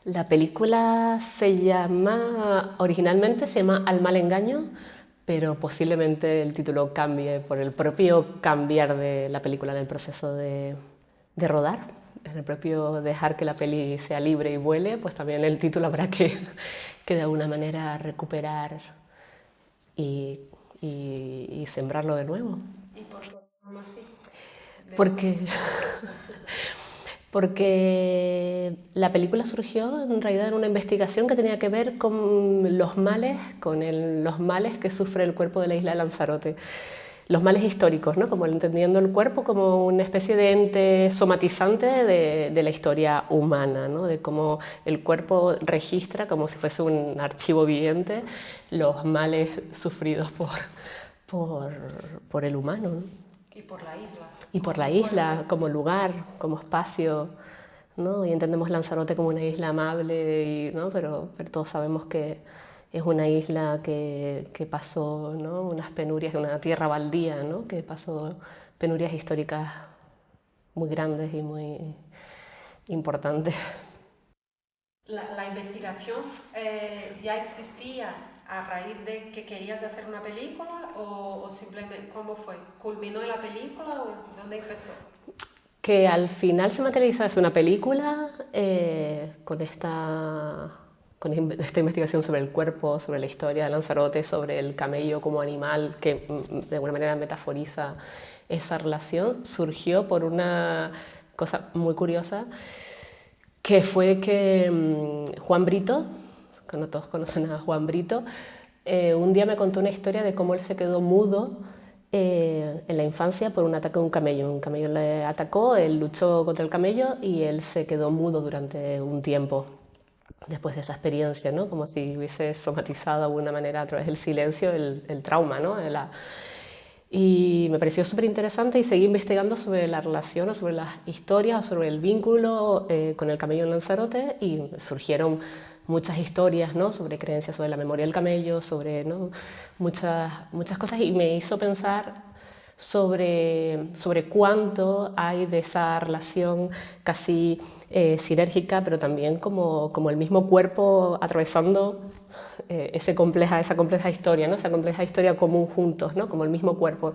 La película originalmente se llama Al mal engaño, pero posiblemente el título cambie por el propio cambiar de la película en el proceso de rodar, en el propio dejar que la peli sea libre y vuele, pues también el título habrá que de alguna manera recuperar y, y sembrarlo de nuevo. ¿Y por qué no así? Porque porque la película surgió en realidad en una investigación que tenía que ver con los males, los males que sufre el cuerpo de la isla de Lanzarote. Los males históricos, ¿no? Como entendiendo el cuerpo como una especie de ente somatizante de la historia humana, ¿no? De cómo el cuerpo registra, como si fuese un archivo viviente, los males sufridos por, por el humano, ¿no? Y por la isla, Y por como la un cuerpo. isla, como lugar, como espacio, ¿no? Y entendemos Lanzarote como una isla amable, ¿no? Pero todos sabemos que es una isla que pasó, ¿no? Unas penurias, una tierra baldía, ¿no? Que pasó penurias históricas muy grandes y muy importantes. La investigación ya existía a raíz de que querías hacer una película o simplemente cómo fue? ¿Culminó en la película o dónde empezó? Que al final se materializa es una película con esta investigación sobre el cuerpo, sobre la historia de Lanzarote, sobre el camello como animal que de alguna manera metaforiza esa relación, surgió por una cosa muy curiosa, que fue que Juan Brito, que no todos conocen a Juan Brito, un día me contó una historia de cómo él se quedó mudo en la infancia por un ataque de un camello. Un camello le atacó, él luchó contra el camello y él se quedó mudo durante un tiempo después de esa experiencia, ¿no? Como si hubiese somatizado de alguna manera a través del silencio el trauma, ¿no? Y me pareció súper interesante y seguí investigando sobre la relación o sobre las historias o sobre el vínculo con el camello en Lanzarote y surgieron muchas historias, ¿no? Sobre creencias sobre la memoria del camello, sobre, ¿no? muchas cosas y me hizo pensar sobre cuánto hay de esa relación casi sinérgica, pero también como el mismo cuerpo atravesando esa compleja historia, ¿no? Esa compleja historia común juntos, ¿no? Como el mismo cuerpo.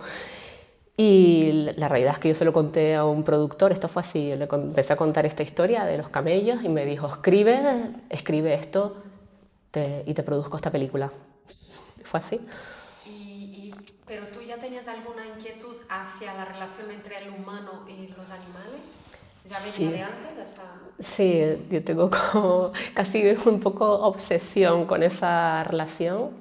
Y la realidad es que yo se lo conté a un productor, esto fue así, le empecé a contar esta historia de los camellos y me dijo, escribe esto y te produzco esta película. Fue así. Pero tú ya tenías alguna inquietud hacia la relación entre el humano y los animales? ¿Ya venía Sí, de antes esa sí, inquietud? yo tengo como casi un poco obsesión con esa relación,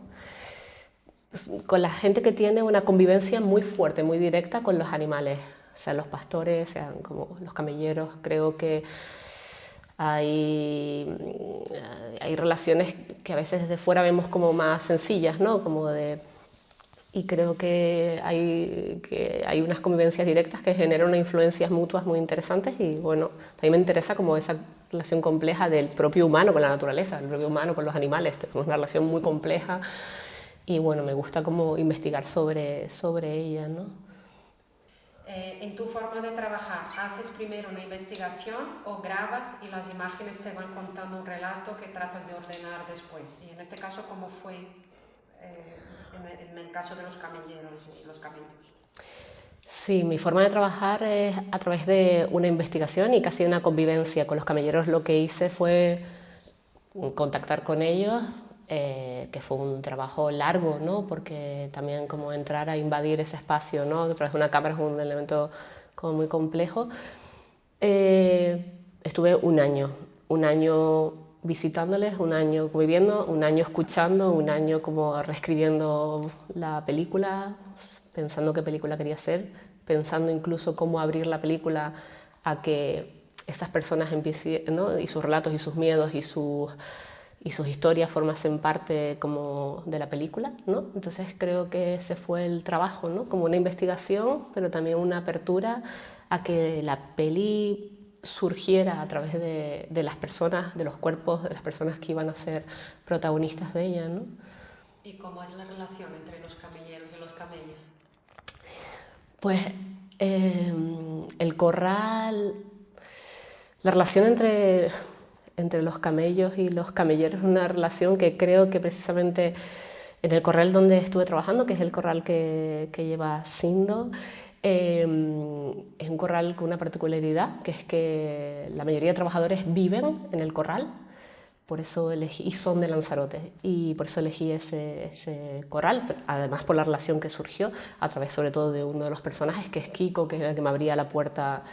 con la gente que tiene una convivencia muy fuerte, muy directa con los animales, sean los pastores, sean como los camelleros. Creo que hay, hay relaciones que a veces desde fuera vemos como más sencillas, ¿no? Y creo que hay unas convivencias directas que generan unas influencias mutuas muy interesantes y bueno, a mí me interesa como esa relación compleja del propio humano con la naturaleza, del propio humano con los animales. Tenemos una relación muy compleja y bueno, me gusta como investigar sobre ella, ¿no? En tu forma de trabajar, ¿haces primero una investigación o grabas y las imágenes te van contando un relato que tratas de ordenar después? Y en este caso, ¿cómo fue en el caso de los camelleros y los camellos? Sí, mi forma de trabajar es a través de una investigación y casi una convivencia con los camelleros. Lo que hice fue contactar con ellos, que fue un trabajo largo, ¿no? Porque también como entrar a invadir ese espacio, ¿no? A través de una cámara es un elemento como muy complejo. Estuve un año visitándoles, un año viviendo, un año escuchando, un año como reescribiendo la película, pensando qué película quería hacer, pensando incluso cómo abrir la película a que estas personas empiecen, ¿no? Y sus relatos y sus miedos y sus historias formasen parte como de la película, ¿no? Entonces creo que ese fue el trabajo, ¿no? Como una investigación, pero también una apertura a que la peli surgiera a través de las personas, de los cuerpos de las personas que iban a ser protagonistas de ella, ¿no? ¿Y cómo es la relación entre los camelleros y los camellos? Pues el corral, la relación entre entre los camellos y los camelleros, una relación que creo que precisamente en el corral donde estuve trabajando, que es el corral que lleva Sindo, es un corral con una particularidad, que es que la mayoría de trabajadores viven en el corral, por eso elegí, y son de Lanzarote, y por eso elegí ese corral, además por la relación que surgió a través sobre todo de uno de los personajes, que es Kiko, que era el que me abría la puerta.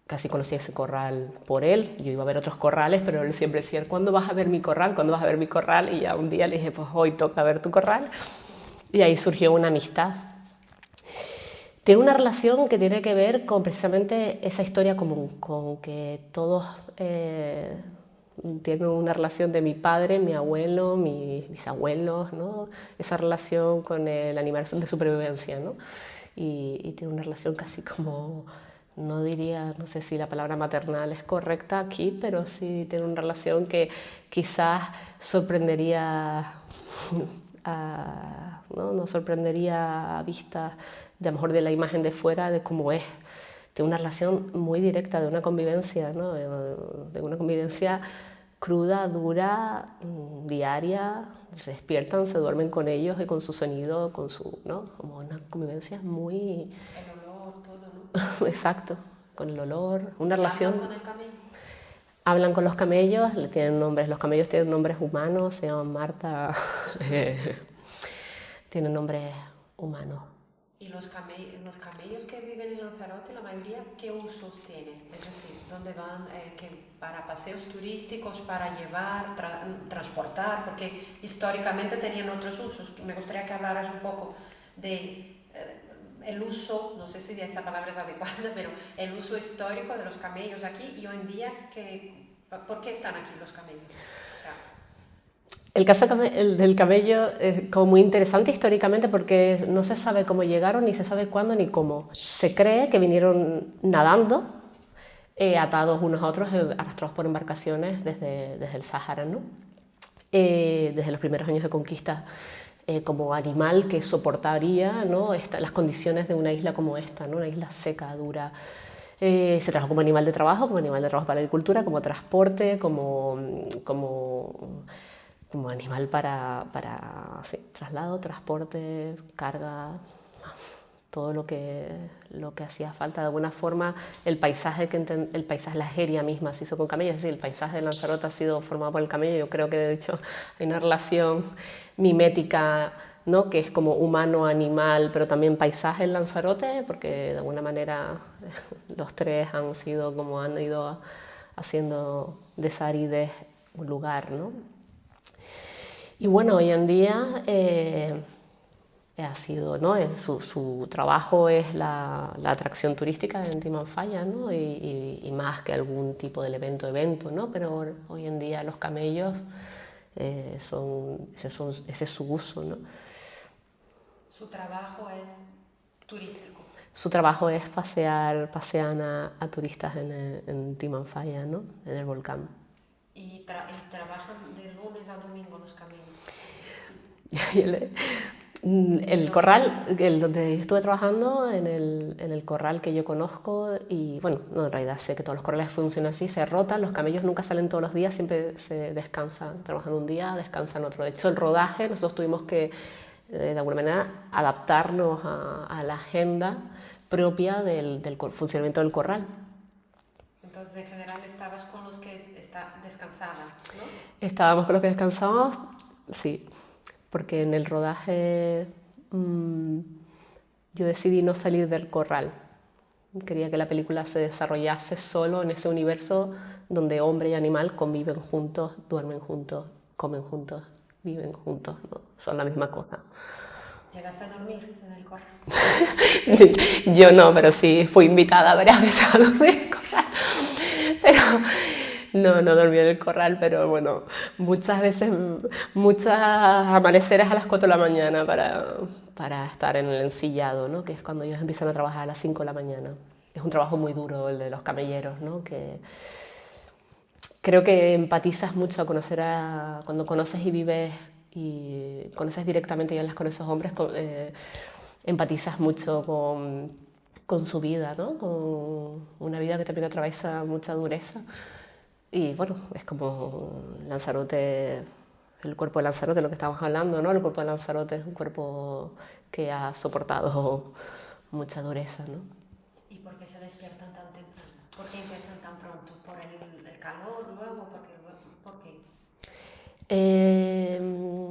Casi conocí ese corral por él. Yo iba a ver otros corrales, pero él siempre decía, ¿cuándo vas a ver mi corral? ¿Cuándo vas a ver mi corral? Y ya un día le dije, pues hoy toca ver tu corral. Y ahí surgió una amistad. Tiene una relación que tiene que ver con precisamente esa historia común, con que todos tienen una relación de mi padre, mi abuelo, mis abuelos, ¿no? Esa relación con el animal de supervivencia, ¿no? Y tiene una relación casi como... No diría, no sé si la palabra maternal es correcta aquí, pero sí tiene una relación que quizás sorprendería, ¿no? Nos sorprendería a vista, de a lo mejor de la imagen de fuera, de cómo es. Tiene una relación muy directa de una convivencia, ¿no? De una convivencia cruda, dura, diaria. Se despiertan, se duermen con ellos y con su sonido, con su, ¿no? Como una convivencia muy... Exacto, con el olor, una relación. ¿Hablan con el camello? Hablan con los camellos, le tienen nombres, los camellos tienen nombres humanos, se llaman Marta, tienen nombres humanos. ¿Y los camellos que viven en Lanzarote, la mayoría, qué usos tienen? Es decir, ¿dónde van? ¿Para paseos turísticos, para llevar, transportar? Porque históricamente tenían otros usos. Me gustaría que hablaras un poco de... el uso, no sé si esa palabra es adecuada, pero el uso histórico de los camellos aquí y hoy en día, ¿por qué están aquí los camellos? O sea, el caso del camello es como muy interesante históricamente porque no se sabe cómo llegaron, ni se sabe cuándo ni cómo. Se cree que vinieron nadando, atados unos a otros, arrastrados por embarcaciones desde el Sáhara, ¿no? Desde los primeros años de conquista. Como animal que soportaría, ¿no? Las condiciones de una isla como esta, ¿no? Una isla seca, dura. Se trajo como animal de trabajo para la agricultura, como transporte, como animal para sí, traslado, transporte, carga, todo lo que hacía falta. De alguna forma, el paisaje, la Jeria misma se hizo con camellos, es decir, el paisaje de Lanzarote ha sido formado por el camello. Yo creo que de hecho hay una relación mimética, ¿no? Que es como humano-animal, pero también paisaje en Lanzarote, porque de alguna manera los tres han ido haciendo de Sárides un lugar, ¿no? Y bueno, hoy en día ha sido, ¿no? Su trabajo es la atracción turística en Timanfaya, ¿no? Y más que algún tipo de evento, ¿no? Pero hoy en día los camellos ese es su uso, ¿no? su trabajo es turístico. Su trabajo es pasean a turistas en Timanfaya, ¿no? En el volcán. ¿Y trabajan de lunes a domingo los camellos? El corral, donde estuve trabajando, en el corral que yo conozco, y bueno, no, en realidad sé que todos los corrales funcionan así, se rotan, los camellos nunca salen todos los días, siempre se descansan, trabajan un día, descansan otro. De hecho, el rodaje, nosotros tuvimos que, de alguna manera, adaptarnos a la agenda propia del funcionamiento del corral. Entonces, en general, estabas con los que descansaban, ¿no? Estábamos con los que descansábamos, sí, porque en el rodaje yo decidí no salir del corral. Quería que la película se desarrollase solo en ese universo donde hombre y animal conviven juntos, duermen juntos, comen juntos, viven juntos, ¿no? Son la misma cosa. ¿Llegaste a dormir en el corral? Yo no, pero sí fui invitada varias veces a dormir en el corral. Pero no dormí en el corral, pero bueno, muchas veces, muchas amaneceres a las 4 de la mañana para estar en el ensillado, ¿no? Que es cuando ellos empiezan a trabajar a las 5 de la mañana. Es un trabajo muy duro el de los camelleros, ¿no? Que creo que empatizas mucho cuando conoces y vives y conoces directamente y hablas con esos hombres, empatizas mucho con su vida, ¿no? Con una vida que también atraviesa mucha dureza. Y bueno, es como Lanzarote, el cuerpo de Lanzarote, lo que estamos hablando, ¿no? El cuerpo de Lanzarote es un cuerpo que ha soportado mucha dureza, ¿no? ¿Y por qué se despiertan tan temprano? ¿Por qué empiezan tan pronto? ¿Por el calor luego? ¿Por qué?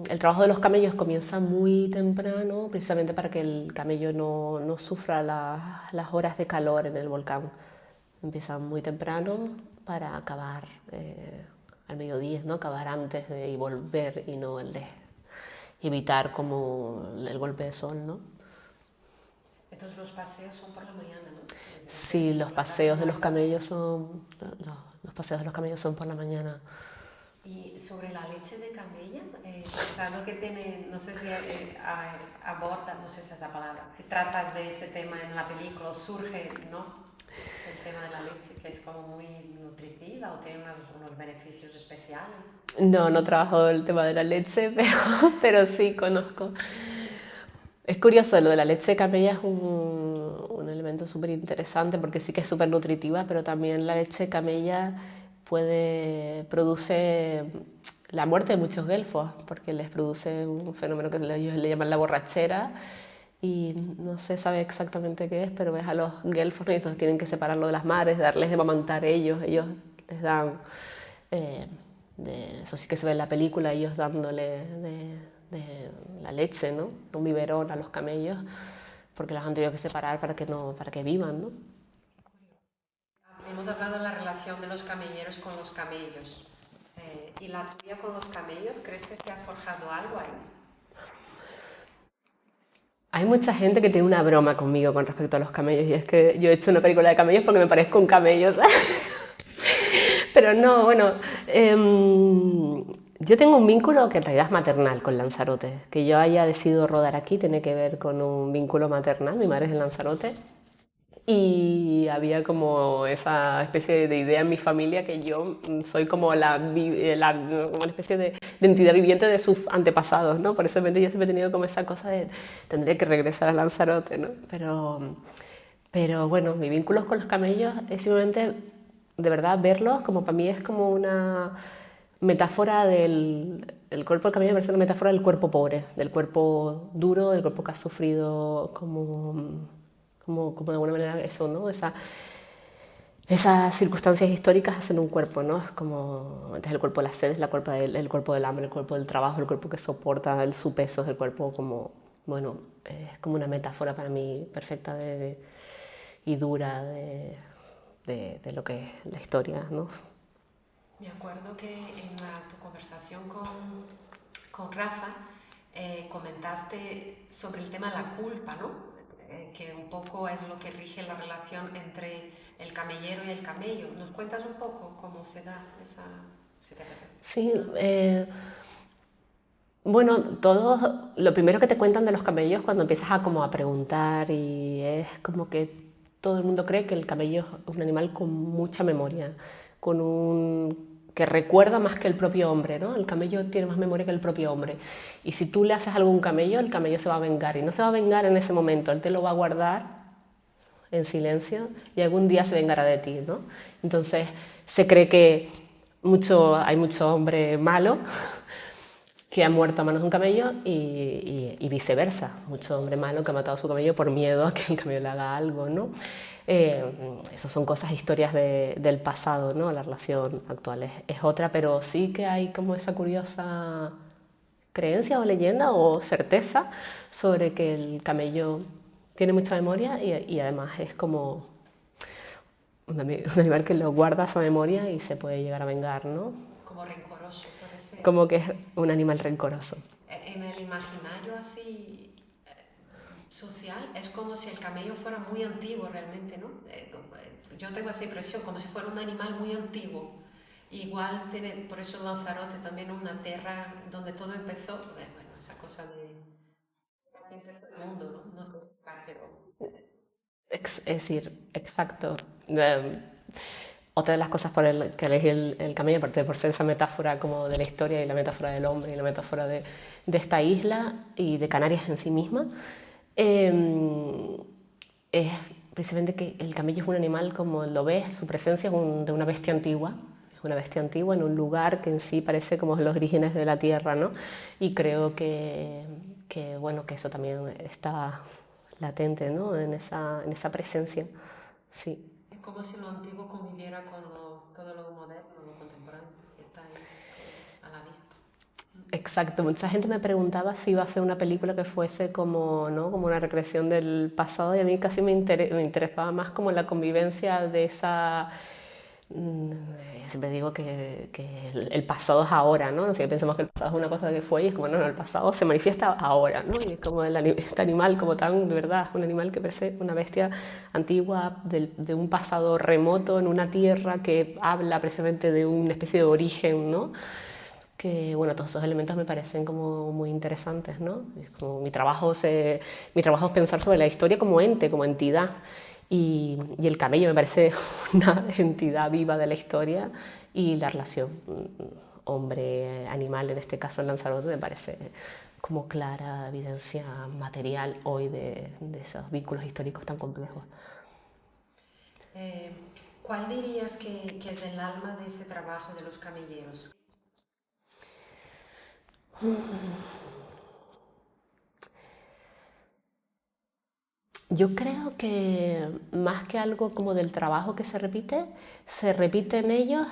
El trabajo de los camellos comienza muy temprano, precisamente para que el camello no sufra las horas de calor en el volcán. Empieza muy temprano para acabar al mediodía, ¿no? Acabar antes de y volver y no el de evitar como el golpe de sol, ¿no? Entonces los paseos son por la mañana, ¿no? Sí, los Por la tarde paseos no de hay los paseo. camellos son los paseos de los camellos son por la mañana. Y sobre la leche de camella, es algo que tiene, no sé si aborda, no sé si es la palabra, tratas de ese tema en la película, surge, ¿no? El tema de la leche, que es como muy nutritiva o tiene unos beneficios especiales. No, no trabajo el tema de la leche, pero sí conozco. Es curioso, lo de la leche de camella es un elemento súper interesante porque sí que es súper nutritiva, pero también la leche de camella produce la muerte de muchos guelfos, porque les produce un fenómeno que ellos le llaman la borrachera y no se sabe exactamente qué es, pero ves a los guelfos, ¿no? Y entonces tienen que separarlo de las madres, darles de amamantar ellos les dan, eh, eso sí que se ve en la película, ellos dándole de la leche, ¿no? Un biberón a los camellos, porque los han tenido que separar para que vivan, ¿no? Hemos hablado de la relación de los camelleros con los camellos. ¿Y la tuya con los camellos? ¿Crees que se ha forjado algo ahí? Hay mucha gente que tiene una broma conmigo con respecto a los camellos y es que yo he hecho una película de camellos porque me parezco un camello, ¿sabes? Pero no, bueno, yo tengo un vínculo que en realidad es maternal con Lanzarote. Que yo haya decidido rodar aquí tiene que ver con un vínculo maternal. Mi madre es de Lanzarote y había como esa especie de idea en mi familia que yo soy como como una especie de entidad viviente de sus antepasados, ¿no? Por eso yo siempre he tenido como esa cosa de tendría que regresar a Lanzarote, ¿no? Pero bueno, mi vínculo con los camellos es simplemente, de verdad, verlos como para mí es como una metáfora el cuerpo del camello me parece una metáfora del cuerpo pobre, del cuerpo duro, del cuerpo que ha sufrido como de alguna manera eso, ¿no? Esas circunstancias históricas hacen un cuerpo, ¿no? Es como antes el cuerpo de la sed, es el cuerpo del hambre, el cuerpo del trabajo, el cuerpo que soporta su peso, es el cuerpo como, bueno, es como una metáfora para mí perfecta y dura de lo que es la historia, ¿no? Me acuerdo que en tu conversación con Rafa comentaste sobre el tema de la culpa, ¿no? Que un poco es lo que rige la relación entre el camellero y el camello. ¿Nos cuentas un poco cómo se da esa... si te apetece? Sí, bueno, lo primero que te cuentan de los camellos cuando empiezas a preguntar y es como que todo el mundo cree que el camello es un animal con mucha memoria, que recuerda más que el propio hombre, ¿no? El camello tiene más memoria que el propio hombre. Y si tú le haces algo a un camello, el camello se va a vengar. Y no se va a vengar en ese momento, él te lo va a guardar en silencio y algún día se vengará de ti, ¿no? Entonces se cree que hay mucho hombre malo que ha muerto a manos de un camello y viceversa. Mucho hombre malo que ha matado a su camello por miedo a que el camello le haga algo, ¿no? Eso son cosas, historias del pasado, ¿no? La relación actual es otra, pero sí que hay como esa curiosa creencia o leyenda o certeza sobre que el camello tiene mucha memoria y además es como un animal que lo guarda esa memoria y se puede llegar a vengar, ¿no? Como rencoroso, puede ser. Como que es un animal rencoroso. En el imaginario así social es como si el camello fuera muy antiguo realmente, ¿no? Yo tengo esa impresión, como si fuera un animal muy antiguo. Igual tiene, por eso Lanzarote también una tierra donde todo empezó, bueno, esa cosa de empezó el mundo, ¿no? No sé explicar, pero Es decir, exacto. Otra de las cosas por que elegí el camello, aparte de por ser esa metáfora como de la historia y la metáfora del hombre y la metáfora de esta isla y de Canarias en sí misma, es precisamente que el camello es un animal como lo ves, su presencia es de una bestia antigua, es una bestia antigua en un lugar que en sí parece como los orígenes de la Tierra, ¿no? Y creo bueno, que eso también está latente, ¿no? En esa presencia, sí. Es como si lo antiguo conviviera con todo lo moderno, lo contemporáneo, que está ahí a la vista. Exacto, mucha gente me preguntaba si iba a ser una película que fuese como, ¿no? Como una recreación del pasado y a mí casi me interesaba más como la convivencia de esa... mm, Siempre digo que el pasado es ahora, ¿no? Si pensamos que el pasado es una cosa que fue y es como, no, el pasado se manifiesta ahora, ¿no? Y es como este animal como tan, de verdad, un animal que parece una bestia antigua de un pasado remoto en una tierra que habla precisamente de una especie de origen, ¿no? Que bueno, todos esos elementos me parecen como muy interesantes, ¿no? Como mi trabajo es pensar sobre la historia como ente, como entidad, y el camello me parece una entidad viva de la historia y la relación hombre-animal, en este caso el Lanzarote, me parece como clara evidencia material hoy de esos vínculos históricos tan complejos. Eh, ¿Cuál dirías que es el alma de ese trabajo de los camelleros? Yo creo que más que algo como del trabajo que se repite en ellos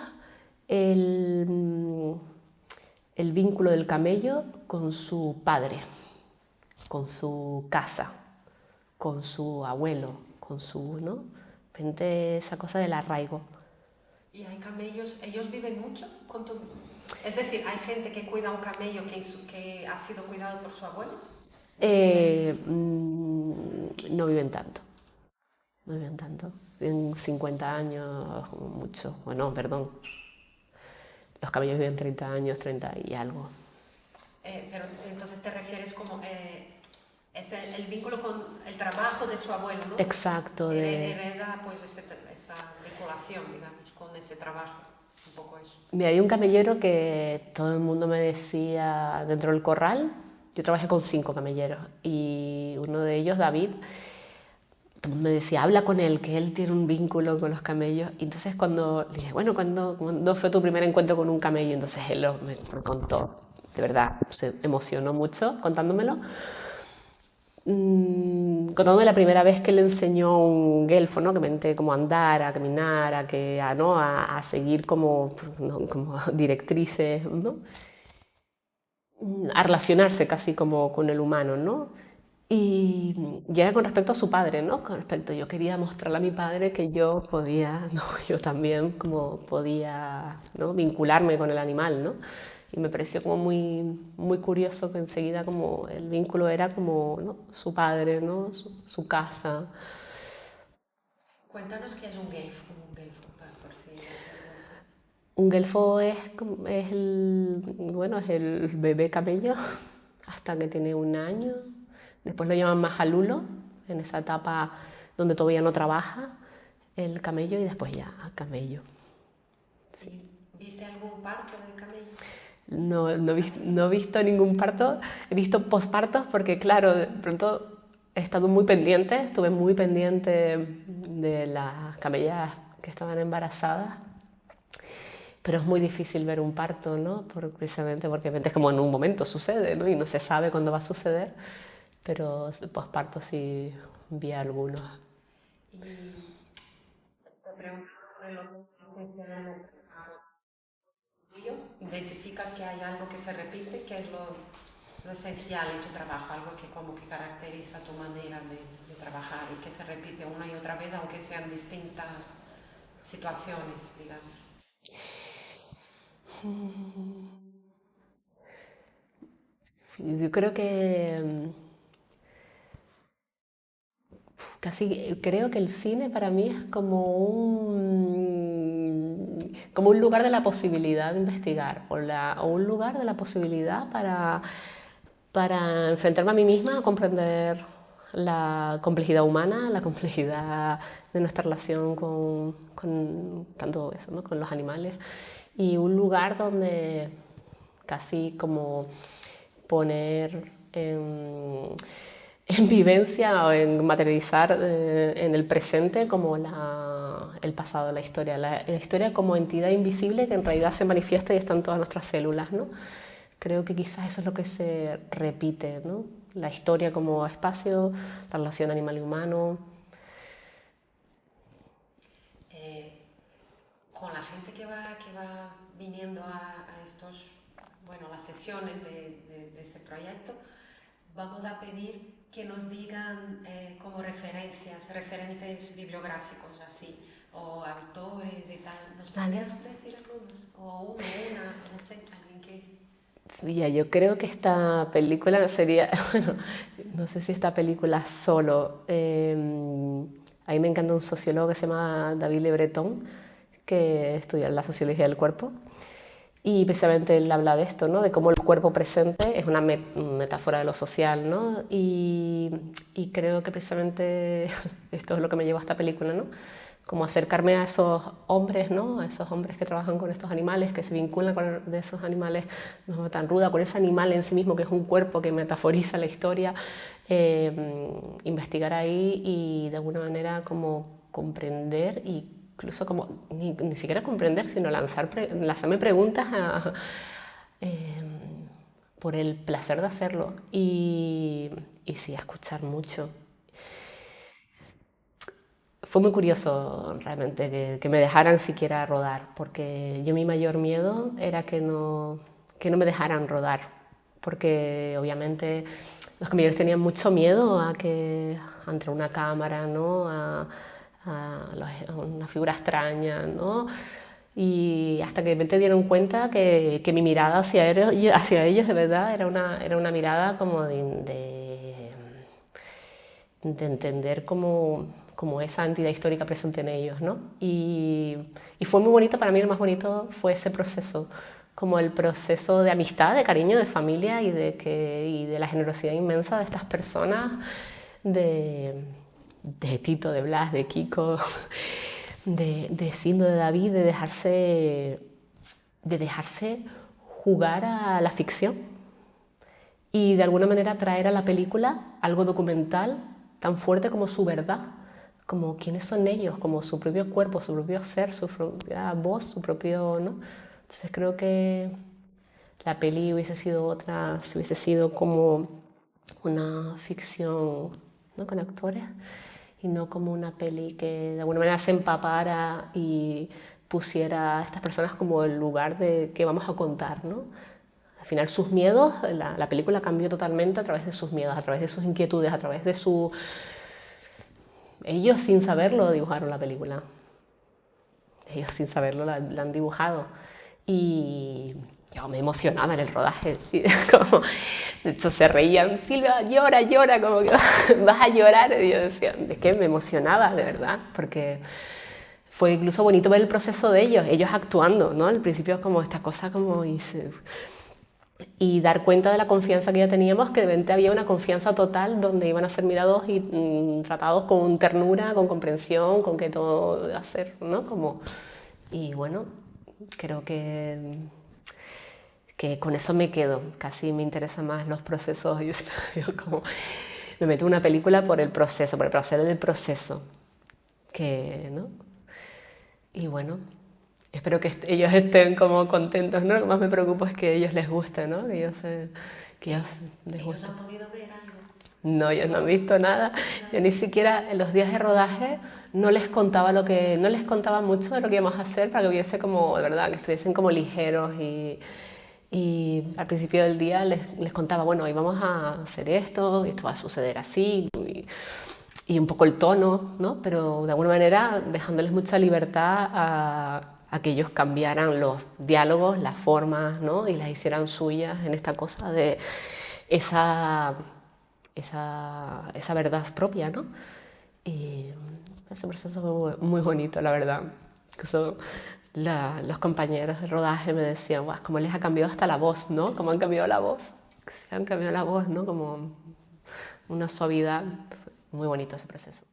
el, el vínculo del camello con su padre, con su casa, con su abuelo, con su, ¿no? Repente esa cosa del arraigo. ¿Y hay camellos, ellos viven mucho? Es decir, ¿hay gente que cuida a un camello que ha sido cuidado por su abuelo? No viven tanto, no viven tanto. Viven 50 años, como mucho. Bueno, perdón, los camellos viven 30 años, 30 y algo. Pero entonces te refieres como es el vínculo con el trabajo de su abuelo, ¿no? Exacto, Hereda pues esa vinculación, digamos, con ese trabajo, un poco eso. Mira, hay un camellero que todo el mundo me decía dentro del corral. Yo trabajé con 5 camelleros y uno de ellos, David, todo el mundo me decía, habla con él, que él tiene un vínculo con los camellos. Y entonces cuando le dije, bueno, ¿cuándo fue tu primer encuentro con un camello? Entonces él me contó, de verdad, se emocionó mucho contándomelo. Contándome la primera vez que le enseñó un guelfo, ¿no? Que me enseñó cómo andar, a caminar, ¿no? a seguir como, ¿no? Como directrices, ¿no? A relacionarse casi como con el humano, ¿no? Y ya con respecto a su padre, ¿no? Con respecto, yo quería mostrarle a mi padre que yo podía, ¿no? Yo también como podía, ¿no? Vincularme con el animal, ¿no? Y me pareció como muy curioso que enseguida como el vínculo era como, ¿no? Su padre, ¿no? Su casa. Cuéntanos qué es un guelfo, por si alguien no lo sabe. Un guelfo bueno, es el bebé camello hasta que tiene 1 año. Después lo llaman majalulo, en esa etapa donde todavía no trabaja el camello y después ya camello. ¿Y viste algún parto del camello? No he visto ningún parto, he visto pospartos porque claro, de pronto estuve muy pendiente de las camellas que estaban embarazadas. Pero es muy difícil ver un parto, ¿no? Precisamente porque es como en un momento sucede, ¿no? Y no se sabe cuándo va a suceder, pero posparto sí vi algunos. Y te pregunto por el otro intencionalmente. ¿Identificas que hay algo que se repite, que es lo esencial en tu trabajo, algo que como que caracteriza tu manera de trabajar y que se repite una y otra vez, aunque sean distintas situaciones, digamos? Yo creo que creo que el cine para mí es como un lugar de la posibilidad de investigar o un lugar de la posibilidad para enfrentarme a mí misma a comprender la complejidad humana, la complejidad de nuestra relación con tanto eso, ¿no? Con los animales y un lugar donde casi como poner en vivencia o en materializar en el presente como el pasado, la historia como entidad invisible que en realidad se manifiesta y está en todas nuestras células, ¿no? Creo que quizás eso es lo que se repite, ¿no? La historia como espacio, la relación animal y humano. Con la gente que va viniendo a estos, bueno, las sesiones de este proyecto, vamos a pedir que nos digan como referentes bibliográficos así, o autores y tal. ¿Nos podrías decir algunos? O una, no sé, alguien que... Ya, yo creo que esta película sería, bueno, no sé si esta película solo. A mí me encanta un sociólogo que se llama David Le Breton, que estudia la sociología del cuerpo. Y precisamente él habla de esto, ¿no? De cómo el cuerpo presente es una metáfora de lo social, ¿no? Y creo que precisamente esto es lo que me llevó a esta película, ¿no? Como acercarme a esos hombres, ¿no? A esos hombres que trabajan con estos animales, que se vinculan con esos animales de una forma tan ruda, con ese animal en sí mismo que es un cuerpo que metaforiza la historia, investigar ahí y de alguna manera como comprender y incluso como ni siquiera comprender, sino lanzarme preguntas por el placer de hacerlo y sí, a escuchar mucho. Fue muy curioso realmente que me dejaran siquiera rodar, porque yo mi mayor miedo era que no me dejaran rodar, porque obviamente los camioneros tenían mucho miedo a que entre una cámara, ¿no? A una figura extraña, ¿no? Y hasta que me dieron cuenta que mi mirada hacia ellos de verdad era una mirada como de entender como esa entidad histórica presente en ellos, ¿no? Y fue muy bonito, para mí lo más bonito fue ese proceso, como el proceso de amistad, de cariño, de familia y de la generosidad inmensa de estas personas, de Tito, de Blas, de Kiko, de Sindo, de David, de dejarse jugar a la ficción y de alguna manera traer a la película algo documental tan fuerte como su verdad, como quiénes son ellos, como su propio cuerpo, su propio ser, su propia voz, su propio, ¿no? Entonces creo que la peli hubiese sido otra, si hubiese sido como una ficción, ¿no? Con actores y no como una peli que de alguna manera se empapara y pusiera a estas personas como el lugar de que vamos a contar, ¿no? Al final sus miedos, la película cambió totalmente a través de sus miedos, a través de sus inquietudes, a través de su... Ellos sin saberlo dibujaron la película. Ellos sin saberlo la han dibujado. Y yo me emocionaba en el rodaje. Como, de hecho se reían, Silvia, llora, llora, como que vas a llorar. Y yo decía, es que me emocionaba, de verdad, porque fue incluso bonito ver el proceso de ellos actuando, ¿no? Al principio como esta cosa como... Y dar cuenta de la confianza que ya teníamos, que de repente había una confianza total donde iban a ser mirados y tratados con ternura, con comprensión, con que todo iba a ser, ¿no? Como, y bueno, creo que con eso me quedo, casi me interesan más los procesos, yo como me meto en una película por el proceso del proceso, que, ¿no? Y bueno, espero que ellos estén como contentos, ¿no? Lo que más me preocupa es que a ellos les guste, ¿no? Que ellos les guste. ¿Ellos han podido ver algo? No, ellos no han visto nada. Yo ni siquiera en los días de rodaje no les contaba no les contaba mucho de lo que íbamos a hacer para que hubiese como, de verdad, que estuviesen como ligeros y al principio del día les contaba, bueno, hoy vamos a hacer esto, y esto va a suceder así, y un poco el tono, ¿no? Pero de alguna manera dejándoles mucha libertad a que ellos cambiaran los diálogos, las formas, ¿no? Y las hicieran suyas en esta cosa de esa verdad propia, ¿no? Y ese proceso fue muy bonito, la verdad. Eso, los compañeros de rodaje me decían, guau, cómo les ha cambiado hasta la voz, ¿no? Cómo han cambiado la voz. Se han cambiado la voz, ¿no? Como una suavidad. Fue muy bonito ese proceso.